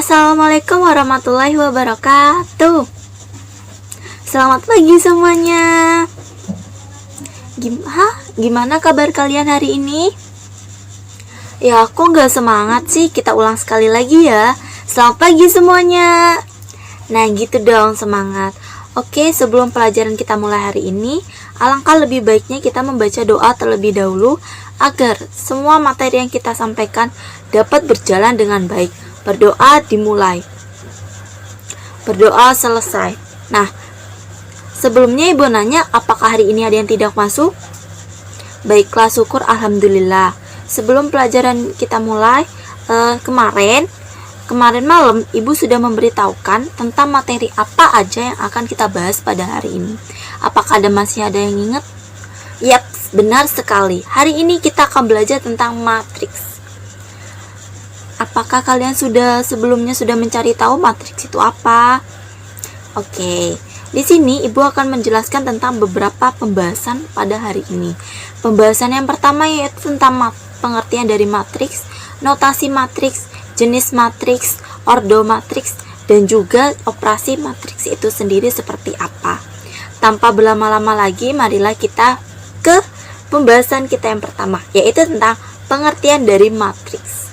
Assalamualaikum warahmatullahi wabarakatuh. Selamat pagi semuanya. Gimana kabar kalian hari ini? Ya, aku nggak semangat sih. Kita ulang sekali lagi ya. Selamat pagi semuanya. Nah, gitu dong, semangat. Oke, sebelum pelajaran kita mulai hari ini, alangkah lebih baiknya kita membaca doa terlebih dahulu agar semua materi yang kita sampaikan dapat berjalan dengan baik. Berdoa dimulai, berdoa selesai. Nah, sebelumnya ibu nanya, apakah hari ini ada yang tidak masuk? Baiklah, syukur, alhamdulillah. Sebelum pelajaran kita mulai, kemarin malam ibu sudah memberitahukan tentang materi apa aja yang akan kita bahas pada hari ini. Apakah masih ada yang ingat? Yap, benar sekali. Hari ini kita akan belajar tentang matriks. Apakah kalian sebelumnya sudah mencari tahu matriks itu apa? Oke, di sini ibu akan menjelaskan tentang beberapa pembahasan pada hari ini. Pembahasan yang pertama yaitu tentang pengertian dari matriks, notasi matriks, jenis matriks, ordo matriks, dan juga operasi matriks itu sendiri seperti apa. Tanpa berlama-lama lagi, marilah kita ke pembahasan kita yang pertama, yaitu tentang pengertian dari matriks.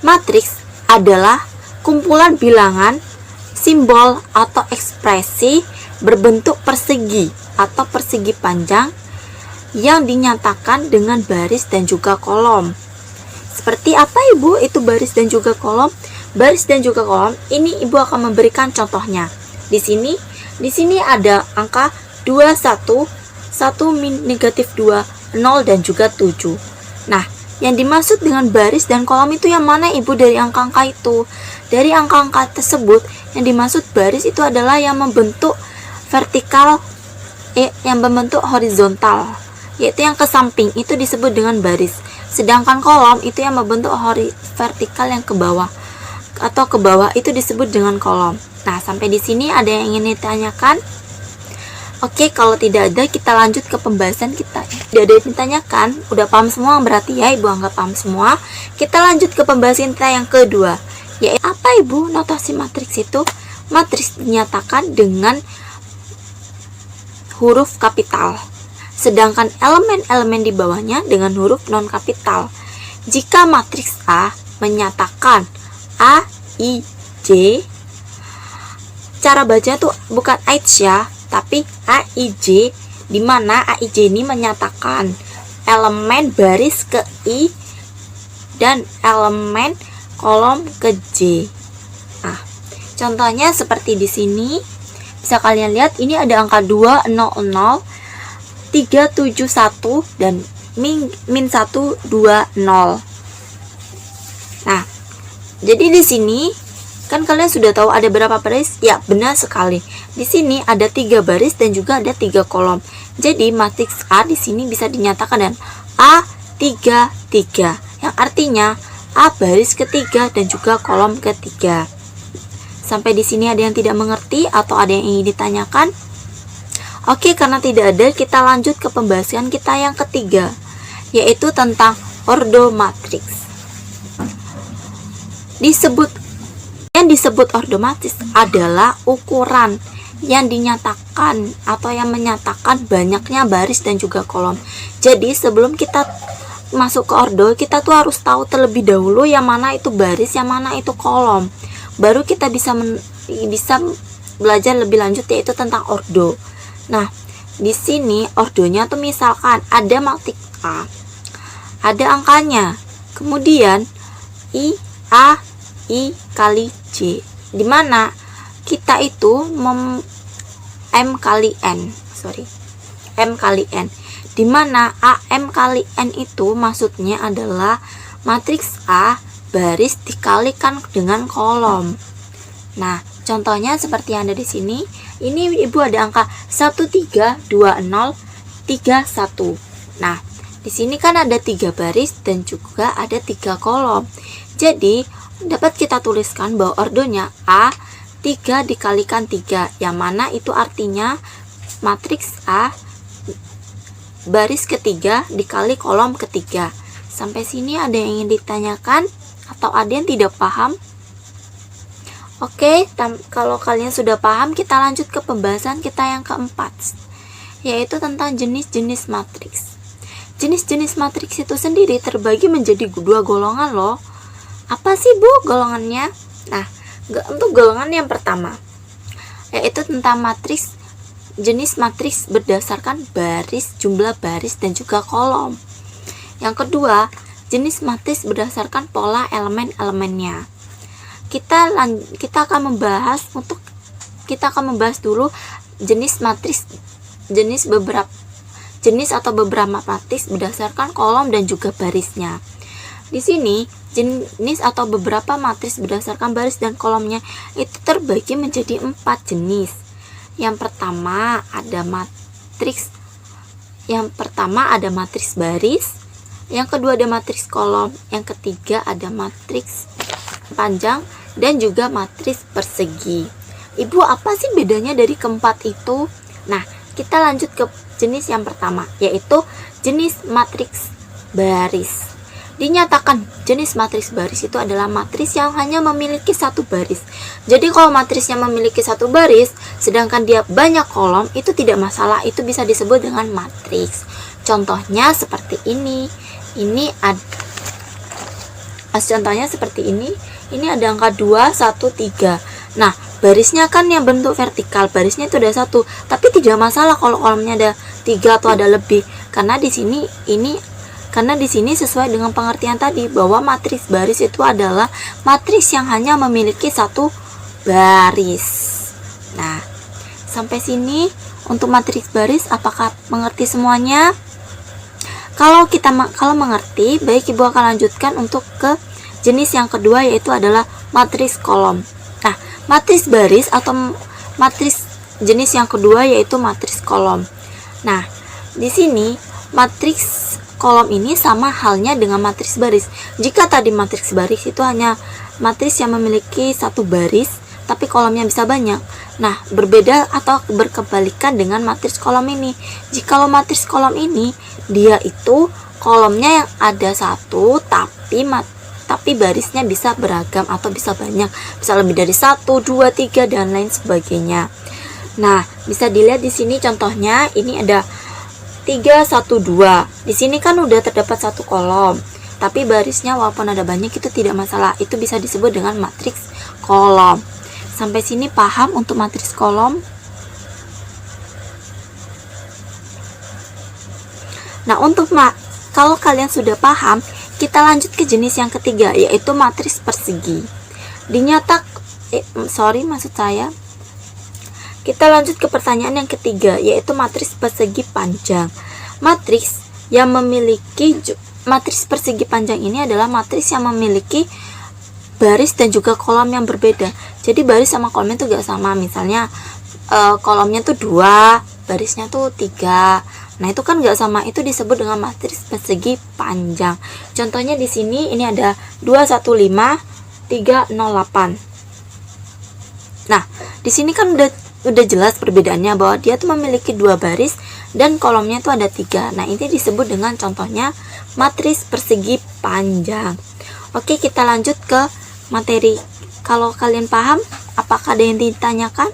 Matriks adalah kumpulan bilangan, simbol, atau ekspresi berbentuk persegi atau persegi panjang yang dinyatakan dengan baris dan juga kolom. Seperti apa ibu itu baris dan juga kolom? Baris dan juga kolom ini ibu akan memberikan contohnya. Di sini ada angka 21, 1 negatif 2, 0 dan juga 7. Nah, yang dimaksud dengan baris dan kolom itu yang mana ibu dari angka-angka itu? Dari angka-angka tersebut yang dimaksud baris itu adalah yang membentuk vertikal, yang membentuk horizontal, yaitu yang ke samping itu disebut dengan baris. Sedangkan kolom itu yang membentuk vertikal yang ke bawah atau ke bawah itu disebut dengan kolom. Nah, sampai di sini ada yang ingin ditanyakan? Oke, kalau tidak ada, kita lanjut ke pembahasan kita. Tidak ada yang ditanyakan, udah paham semua berarti ya, ibu anggap paham semua. Kita lanjut ke pembahasan kita yang kedua, yaitu apa ibu notasi matriks itu? Matriks dinyatakan dengan huruf kapital, sedangkan elemen-elemen di bawahnya dengan huruf non kapital. Jika matriks A menyatakan A, I, J, cara baca tuh bukan H ya, tapi AIJ, di mana AIJ ini menyatakan elemen baris ke I dan elemen kolom ke J. Nah, contohnya seperti di sini. Bisa kalian lihat ini ada angka 200, 371 dan min 120. Nah, jadi di sini kan kalian sudah tahu ada berapa baris? Ya, benar sekali. Di sini ada 3 baris dan juga ada 3 kolom. Jadi matriks A di sini bisa dinyatakan dengan A33, yang artinya A baris ketiga dan juga kolom ketiga. Sampai di sini ada yang tidak mengerti atau ada yang ingin ditanyakan? Oke, karena tidak ada, kita lanjut ke pembahasan kita yang ketiga, yaitu tentang ordo matriks. Yang disebut ordo matriks adalah ukuran yang dinyatakan atau yang menyatakan banyaknya baris dan juga kolom. Jadi sebelum kita masuk ke ordo, kita tuh harus tahu terlebih dahulu yang mana itu baris, yang mana itu kolom. Baru kita bisa belajar lebih lanjut yaitu tentang ordo. Nah, di sini ordonya tuh misalkan ada matriks A, ada angkanya, kemudian I kali J, dimana kita itu M kali N, dimana AM kali N itu maksudnya adalah matriks A baris dikalikan dengan kolom. Nah, contohnya seperti yang ada di sini. Ini ibu ada angka 132031. Nah, di sini kan ada 3 baris dan juga ada 3 kolom. Jadi dapat kita tuliskan bahwa ordonya A 3 dikalikan 3, yang mana itu artinya matriks A baris ketiga dikali kolom ketiga. Sampai sini ada yang ingin ditanyakan atau ada yang tidak paham? Oke, kalau kalian sudah paham, kita lanjut ke pembahasan kita yang keempat, yaitu tentang jenis-jenis matriks. Jenis-jenis matriks itu sendiri terbagi menjadi dua golongan loh. Apa sih Bu golongannya? Nah, untuk golongan yang pertama, yaitu tentang matriks, jenis matriks berdasarkan baris, jumlah baris, dan juga kolom. Yang kedua, jenis matriks berdasarkan pola elemen-elemennya. Kita akan membahas dulu jenis matriks, jenis atau beberapa matriks berdasarkan kolom dan juga barisnya. Di sini jenis atau beberapa matriks berdasarkan baris dan kolomnya itu terbagi menjadi 4 jenis. Yang pertama ada matriks baris, yang kedua ada matriks kolom, yang ketiga ada matriks panjang, dan juga matriks persegi. Ibu, apa sih bedanya dari keempat itu? Nah, kita lanjut ke jenis yang pertama, yaitu jenis matriks baris. Dinyatakan jenis matriks baris itu adalah matriks yang hanya memiliki satu baris. Jadi kalau matriksnya memiliki satu baris, sedangkan dia banyak kolom, itu tidak masalah, itu bisa disebut dengan matriks. Contohnya seperti ini. Contohnya seperti ini. Ini ada angka 2, 1, 3. Nah, barisnya kan yang bentuk vertikal, barisnya itu ada 1, tapi tidak masalah kalau kolomnya ada 3 atau ada lebih, karena di sini sesuai dengan pengertian tadi bahwa matriks baris itu adalah matriks yang hanya memiliki satu baris. Nah, sampai sini untuk matriks baris, apakah mengerti semuanya? Kalau mengerti, baik Ibu akan lanjutkan untuk ke jenis yang kedua, yaitu adalah matriks kolom. Nah, matriks baris atau matriks jenis yang kedua yaitu matriks kolom. Nah, di sini matriks kolom ini sama halnya dengan matriks baris. Jika tadi matriks baris itu hanya matriks yang memiliki satu baris, tapi kolomnya bisa banyak. Nah, berbeda atau berkebalikan dengan matriks kolom ini. Jikalau matriks kolom ini, dia itu kolomnya yang ada satu, tapi barisnya bisa beragam atau bisa banyak, bisa lebih dari 1, 2, 3 dan lain sebagainya. Nah, bisa dilihat di sini contohnya, ini ada 3, 1, 2. Di sini kan udah terdapat satu kolom, tapi barisnya walaupun ada banyak itu tidak masalah, itu bisa disebut dengan matriks kolom. Sampai sini paham untuk matriks kolom? Nah, kalau kalian sudah paham, kita lanjut ke jenis yang ketiga, yaitu matriks persegi. Kita lanjut ke pertanyaan yang ketiga, yaitu matriks persegi panjang. Matriks persegi panjang ini adalah matriks yang memiliki baris dan juga kolom yang berbeda. Jadi baris sama kolomnya itu gak sama. Misalnya kolomnya tuh 2, barisnya tuh 3. Nah, itu kan gak sama, itu disebut dengan matriks persegi panjang. Contohnya di sini ini ada 215 308. Nah, di sini kan udah jelas perbedaannya bahwa dia tuh memiliki 2 baris dan kolomnya tuh ada 3. Nah, ini disebut dengan contohnya matriks persegi panjang. Oke, kita lanjut ke materi. Kalau kalian paham, apakah ada yang ditanyakan?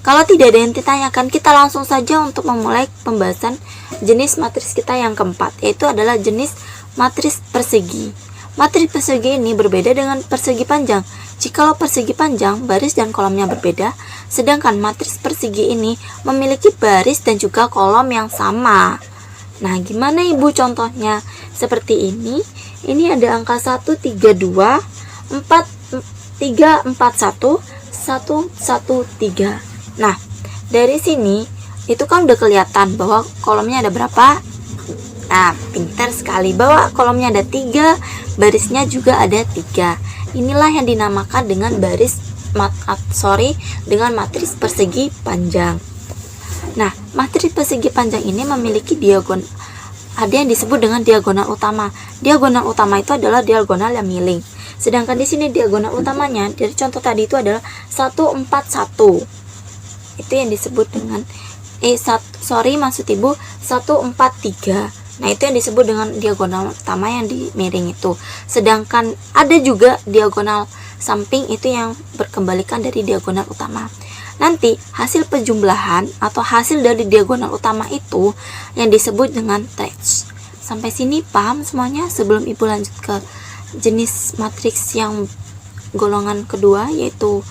Kalau tidak ada yang ditanyakan, kita langsung saja untuk memulai pembahasan jenis matriks kita yang keempat, yaitu adalah jenis matriks persegi. Matriks persegi ini berbeda dengan persegi panjang. Jikalau persegi panjang, baris dan kolomnya berbeda, sedangkan matriks persegi ini memiliki baris dan juga kolom yang sama. Nah, gimana Ibu contohnya? Seperti ini. Ini ada angka 1, 3, 2, 4, 3, 4, 1, 1, 1, 3. Nah, dari sini itu kan udah kelihatan bahwa kolomnya ada berapa. Nah, pintar sekali bahwa kolomnya ada 3, barisnya juga ada 3. Inilah yang dinamakan dengan dengan matriks persegi panjang. Nah, matriks persegi panjang ini memiliki diagonal. Ada yang disebut dengan diagonal utama. Diagonal utama itu adalah diagonal yang miring. Sedangkan di sini diagonal utamanya dari contoh tadi itu adalah 1, 4, 1. Itu yang disebut dengan maksud Ibu 1, 4, 3. Nah, itu yang disebut dengan diagonal utama yang di miring itu. Sedangkan ada juga diagonal samping itu yang berkembalikan dari diagonal utama. Nanti hasil penjumlahan atau hasil dari diagonal utama itu yang disebut dengan trace. Sampai sini paham semuanya? Sebelum Ibu lanjut ke jenis matriks yang golongan kedua, yaitu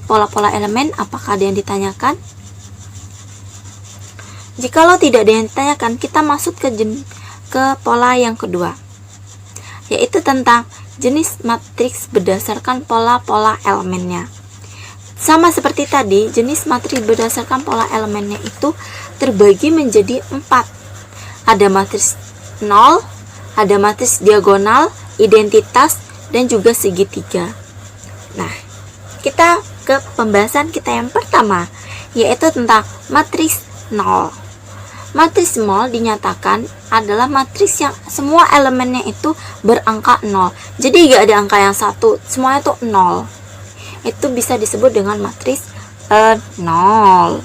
pola-pola elemen, apakah ada yang ditanyakan? Jikalau tidak ada yang ditanyakan, kita masuk ke pola yang kedua, yaitu tentang jenis matriks berdasarkan pola-pola elemennya. Sama seperti tadi, jenis matriks berdasarkan pola elemennya itu terbagi menjadi 4. Ada matriks 0, ada matriks diagonal, identitas, dan juga segitiga. Nah, kita ke pembahasan kita yang pertama, yaitu tentang matriks 0. Matriks 0 dinyatakan adalah matriks yang semua elemennya itu berangka 0. Jadi gak ada angka yang satu, semuanya itu 0. Itu bisa disebut dengan matriks 0.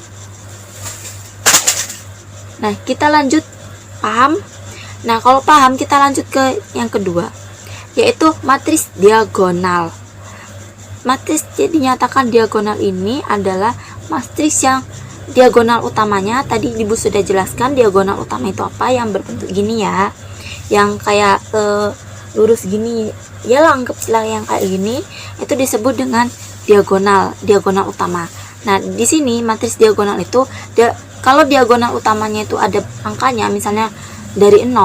Nah, kita lanjut, paham? Nah, kalau paham kita lanjut ke yang kedua, yaitu matriks diagonal. Matriks dinyatakan diagonal ini adalah matriks yang diagonal utamanya, tadi Ibu sudah jelaskan diagonal utama itu apa, yang berbentuk gini ya, yang kayak lurus gini ya, anggaplah yang kayak gini, itu disebut dengan diagonal utama. Nah, di sini matriks diagonal itu kalau diagonal utamanya itu ada angkanya, misalnya dari 0,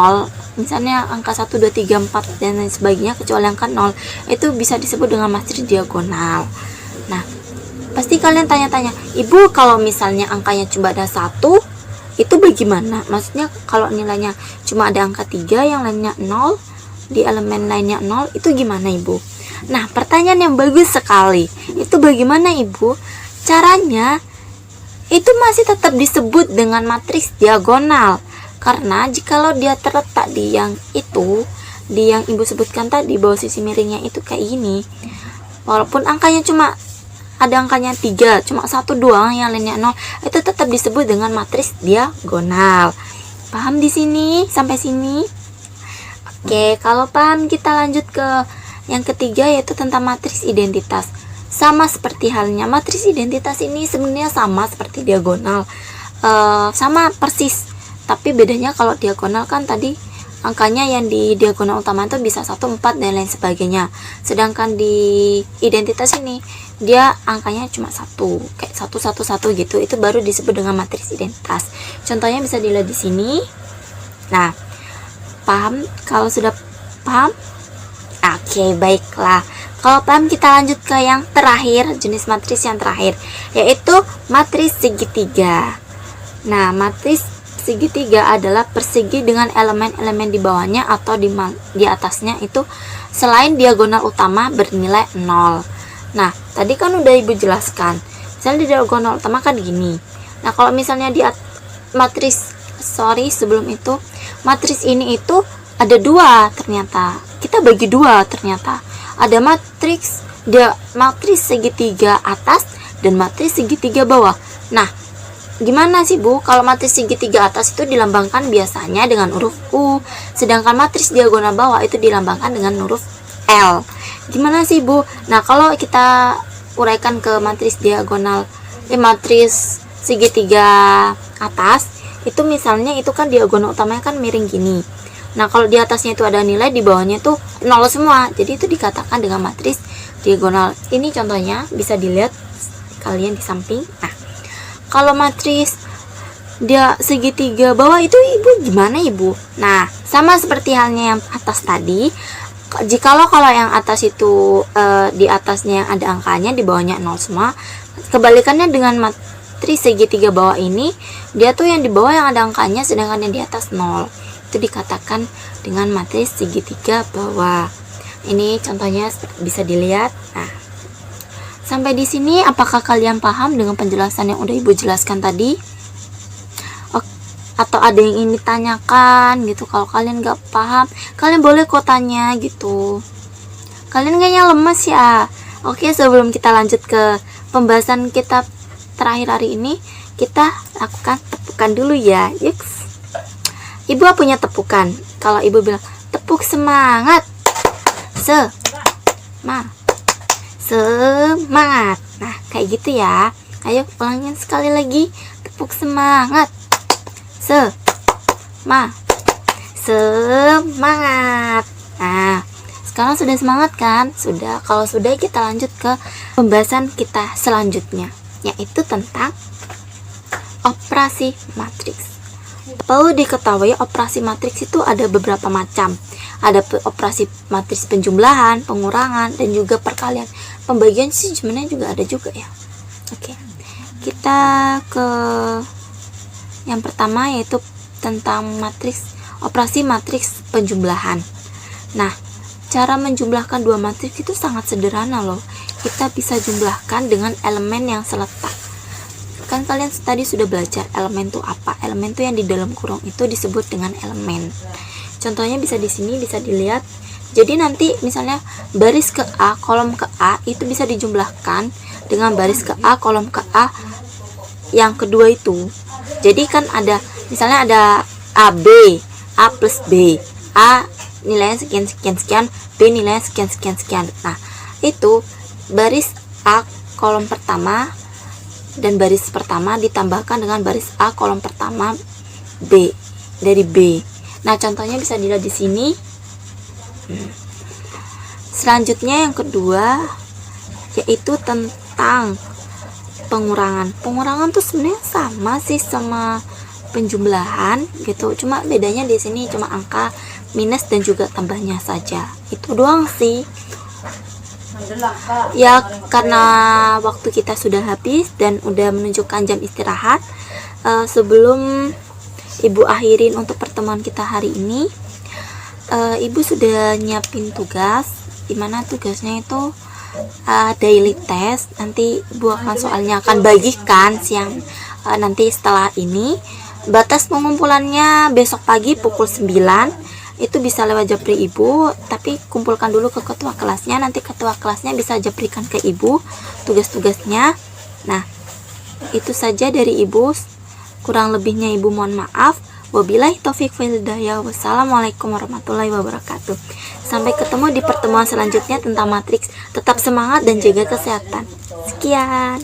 misalnya angka 1, 2, 3, 4 dan lain sebagainya, kecuali angka 0, itu bisa disebut dengan matriks diagonal. Nah, pasti kalian tanya-tanya, Ibu kalau misalnya angkanya cuma ada 1, itu bagaimana? Maksudnya kalau nilainya cuma ada angka 3, yang lainnya 0, di elemen lainnya 0, itu gimana Ibu? Nah, pertanyaan yang bagus sekali. Itu bagaimana Ibu? Caranya itu masih tetap disebut dengan matriks diagonal. Karena jikalau dia terletak di yang itu, di yang Ibu sebutkan tadi, bawah sisi miringnya itu kayak gini, walaupun angkanya cuma ada angkanya 3, cuma 1 doang, yang lainnya 0, itu tetap disebut dengan matriks diagonal. Paham di sini? Sampai sini? Oke, kalau paham kita lanjut ke yang ketiga, yaitu tentang matriks identitas. Sama seperti halnya matriks identitas ini sebenarnya sama seperti diagonal, sama persis, tapi bedanya kalau diagonal kan tadi angkanya yang di diagonal utama itu bisa 1, 4 dan lain sebagainya, sedangkan di identitas ini dia angkanya cuma 1, kayak 1, 1, 1 gitu. Itu baru disebut dengan matriks identitas. Contohnya bisa dilihat di sini. Nah, paham? Kalau sudah paham, oke, baiklah. Kalau paham kita lanjut ke yang terakhir, jenis matriks yang terakhir, yaitu matriks segitiga. Nah, matriks segitiga adalah persegi dengan elemen-elemen di bawahnya atau di atasnya itu selain diagonal utama bernilai 0. Nah, tadi kan udah Ibu jelaskan, misalnya di diagonal utama kan gini. Nah, kalau misalnya di matriks, sebelum itu, matriks ini itu ada 2 ternyata. Kita bagi 2 ternyata. Ada matriks segitiga atas dan matriks segitiga bawah. Nah, gimana sih Bu? Kalau matriks segitiga atas itu dilambangkan biasanya dengan huruf U, sedangkan matriks diagonal bawah itu dilambangkan dengan huruf L. Gimana sih Bu? Nah, kalau kita uraikan ke matriks diagonal, matriks segitiga atas, itu misalnya itu kan diagonal utamanya kan miring gini. Nah, kalau di atasnya itu ada nilai, di bawahnya itu 0 semua. Jadi itu dikatakan dengan matriks diagonal. Ini contohnya bisa dilihat kalian di samping. Nah, kalau matriks dia segitiga bawah itu Ibu gimana Ibu? Nah, sama seperti halnya yang atas tadi. Jikalau kalau yang atas itu di atasnya ada angkanya, di bawahnya 0 semua. Kebalikannya dengan matriks segitiga bawah ini, dia tuh yang di bawah yang ada angkanya, sedangkan yang di atas 0. Itu dikatakan dengan matriks segitiga bawah. Ini contohnya bisa dilihat. Nah, sampai di sini apakah kalian paham dengan penjelasan yang udah Ibu jelaskan tadi? Atau ada yang ingin ditanyakan gitu? Kalau kalian gak paham, kalian boleh kok tanya gitu. Kalian kayaknya lemes ya. Oke, sebelum kita lanjut ke pembahasan kita terakhir hari ini, kita lakukan tepukan dulu ya. Yuks. Ibu punya tepukan. Kalau Ibu bilang tepuk semangat, semangat. Nah, kayak gitu ya. Ayo ulangin sekali lagi. Tepuk semangat. Semangat. Nah, sekarang sudah semangat kan? Sudah. Kalau sudah, kita lanjut ke pembahasan kita selanjutnya, yaitu tentang operasi matriks. Perlu diketahui operasi matriks itu ada beberapa macam. Ada operasi matriks penjumlahan, pengurangan, dan juga perkalian. Pembagian sih sebenarnya juga ada juga ya. Oke. Kita ke yang pertama, yaitu tentang operasi matriks penjumlahan. Nah, cara menjumlahkan dua matriks itu sangat sederhana loh. Kita bisa jumlahkan dengan elemen yang seletak. Kan kalian tadi sudah belajar elemen itu apa? Elemen itu yang di dalam kurung itu disebut dengan elemen. Contohnya bisa di sini, bisa dilihat. Jadi nanti misalnya baris ke A, kolom ke A itu bisa dijumlahkan dengan baris ke A, kolom ke A yang kedua itu. Jadi kan ada, misalnya ada AB, A plus B, A nilainya sekian sekian sekian, B nilainya sekian sekian sekian. Nah, itu baris A kolom pertama dan baris pertama ditambahkan dengan baris A kolom pertama B dari B. Nah, contohnya bisa dilihat di sini. Selanjutnya yang kedua yaitu tentang pengurangan. Pengurangan tuh sebenarnya sama sih sama penjumlahan gitu. Cuma bedanya di sini cuma angka minus dan juga tambahnya saja. Itu doang sih. Ya, karena waktu kita sudah habis dan udah menunjukkan jam istirahat, sebelum Ibu akhirin untuk pertemuan kita hari ini, Ibu sudah nyiapin tugas, dimana tugasnya itu daily test. Nanti Ibu akan soalnya akan bagikan siang nanti setelah ini. Batas pengumpulannya besok pagi pukul 9. Itu bisa lewat japri Ibu, tapi kumpulkan dulu ke ketua kelasnya. Nanti ketua kelasnya bisa japrikan ke Ibu tugas-tugasnya. Nah, itu saja dari Ibu. Kurang lebihnya Ibu mohon maaf. Wabillahi taufik wal hidayah. Wassalamualaikum warahmatullahi wabarakatuh. Sampai ketemu di pertemuan selanjutnya tentang matriks. Tetap semangat dan jaga kesehatan. Sekian.